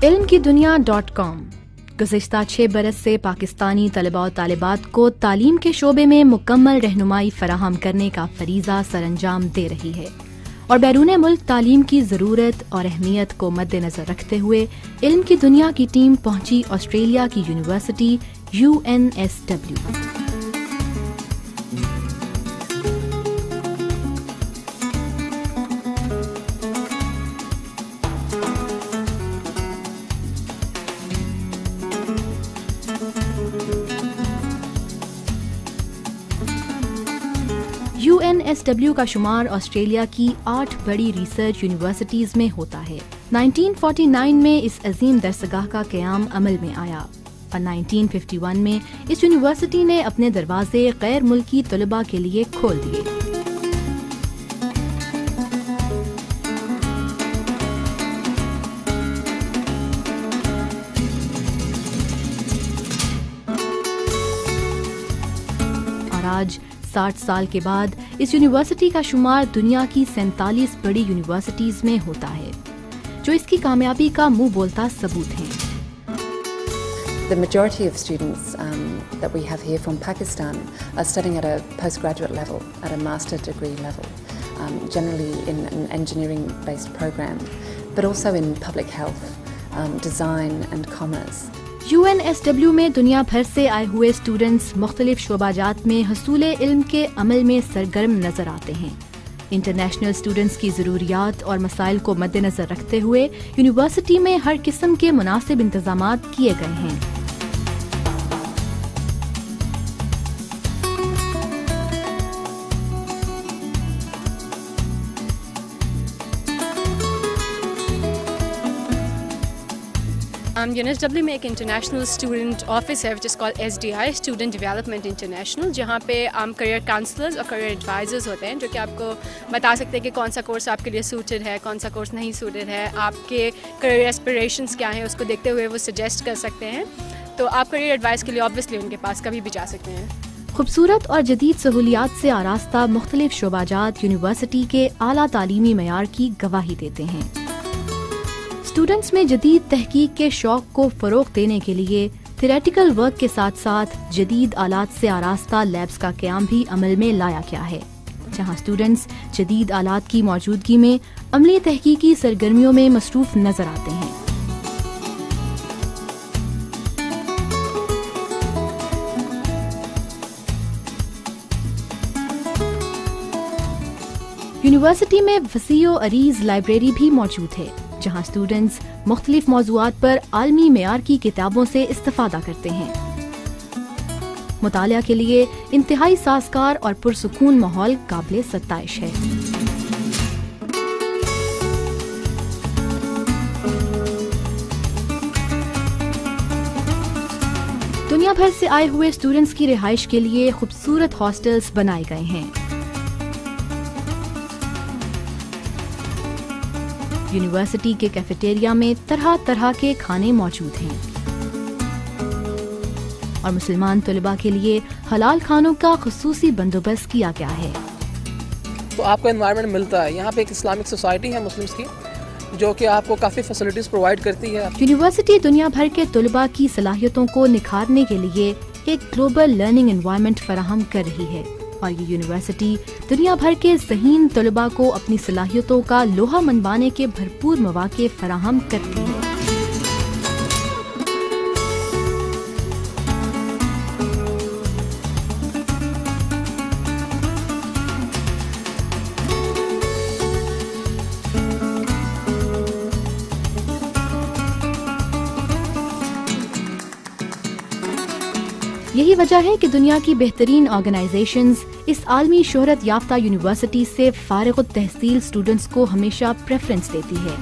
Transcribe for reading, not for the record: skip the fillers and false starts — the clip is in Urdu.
علم کی دنیا .com گزشتہ 6 برس سے پاکستانی طلباء و طالبات کو تعلیم کے شعبے میں مکمل رہنمائی فراہم کرنے کا فریضہ سر انجام دے رہی ہے اور بیرون ملک تعلیم کی ضرورت اور اہمیت کو مد نظر رکھتے ہوئے علم کی دنیا کی ٹیم پہنچی آسٹریلیا کی یونیورسٹی UNSW۔ UNSW کا شمار آسٹریلیا کی 8 بڑی ریسرچ یونیورسٹیز میں ہوتا ہے۔ 1949 میں اس عظیم درسگاہ کا قیام عمل میں آیا اور 1951 میں اس یونیورسٹی نے اپنے دروازے غیر ملکی طلباء کے لیے کھول دیے۔ اور آج 60 سال کے بعد اس یونیورسٹی کا شمار دنیا کی 47 بڑی یونیورسٹیز میں ہوتا ہے، جو اس کی کامیابی کا منہ بولتا ثبوت ہیں۔ The majority of students that we have here from Pakistan are studying at a postgraduate level, at a master degree level, generally in an engineering-based program, but also in public health, design and commerce. UNSW میں دنیا بھر سے آئے ہوئے اسٹوڈنٹس مختلف شعبہ جات میں حصول علم کے عمل میں سرگرم نظر آتے ہیں۔ انٹرنیشنل اسٹوڈنٹس کی ضروریات اور مسائل کو مد نظر رکھتے ہوئے یونیورسٹی میں ہر قسم کے مناسب انتظامات کیے گئے ہیں۔ UNSW میں ایک انٹرنیشنل اسٹوڈنٹ آفس ہے which is called SDI student development international, جہاں پہ کریئر کاؤنسلرز اور کریئر ایڈوائزرز ہوتے ہیں جو کہ آپ کو بتا سکتے ہیں کہ کون سا کورس آپ کے لیے سوٹڈ ہے، کون سا کورس نہیں سوٹڈ ہے، آپ کے کریئر ایسپریشنس کیا ہیں، اس کو دیکھتے ہوئے وہ سجیسٹ کر سکتے ہیں۔ تو آپ کریئر ایڈوائس کے لیے آبویسلی ان کے پاس کبھی بھی جا سکتے ہیں۔ خوبصورت اور جدید سہولیات سے آراستہ مختلف شعبہ جات یونیورسٹی کے اعلیٰ تعلیمی معیار کی گواہی دیتے ہیں۔ اسٹوڈنٹس میں جدید تحقیق کے شوق کو فروغ دینے کے لیے تھیوریٹیکل ورک کے ساتھ ساتھ جدید آلات سے آراستہ لیبس کا قیام بھی عمل میں لایا گیا ہے، جہاں اسٹوڈنٹس جدید آلات کی موجودگی میں عملی تحقیقی سرگرمیوں میں مصروف نظر آتے ہیں۔ یونیورسٹی میں وسیع و عریض لائبریری بھی موجود ہے، جہاں اسٹوڈنٹس مختلف موضوعات پر عالمی معیار کی کتابوں سے استفادہ کرتے ہیں۔ مطالعہ کے لیے انتہائی سازگار اور پرسکون ماحول قابل ستائش ہے۔ دنیا بھر سے آئے ہوئے اسٹوڈنٹس کی رہائش کے لیے خوبصورت ہاسٹلز بنائے گئے ہیں۔ یونیورسٹی کے کیفیٹیریا میں طرح طرح کے کھانے موجود ہیں اور مسلمان طلباء کے لیے حلال کھانوں کا خصوصی بندوبست کیا گیا ہے۔ تو آپ کو انوائرمنٹ ملتا ہے، یہاں پہ ایک اسلامک سوسائٹی ہے مسلمس کی جو کہ آپ کو کافی فیسلٹیز پرووائڈ کرتی ہے۔ یونیورسٹی دنیا بھر کے طلباء کی صلاحیتوں کو نکھارنے کے لیے ایک گلوبل لرننگ انوائرمنٹ فراہم کر رہی ہے اور یہ یونیورسٹی دنیا بھر کے ذہین طلباء کو اپنی صلاحیتوں کا لوہا منوانے کے بھرپور مواقع فراہم کرتی ہے۔ یہی وجہ ہے کہ دنیا کی بہترین آرگنائزیشنز اس عالمی شہرت یافتہ یونیورسٹی سے فارغ التحصیل اسٹوڈنٹس کو ہمیشہ پریفرنس دیتی ہے۔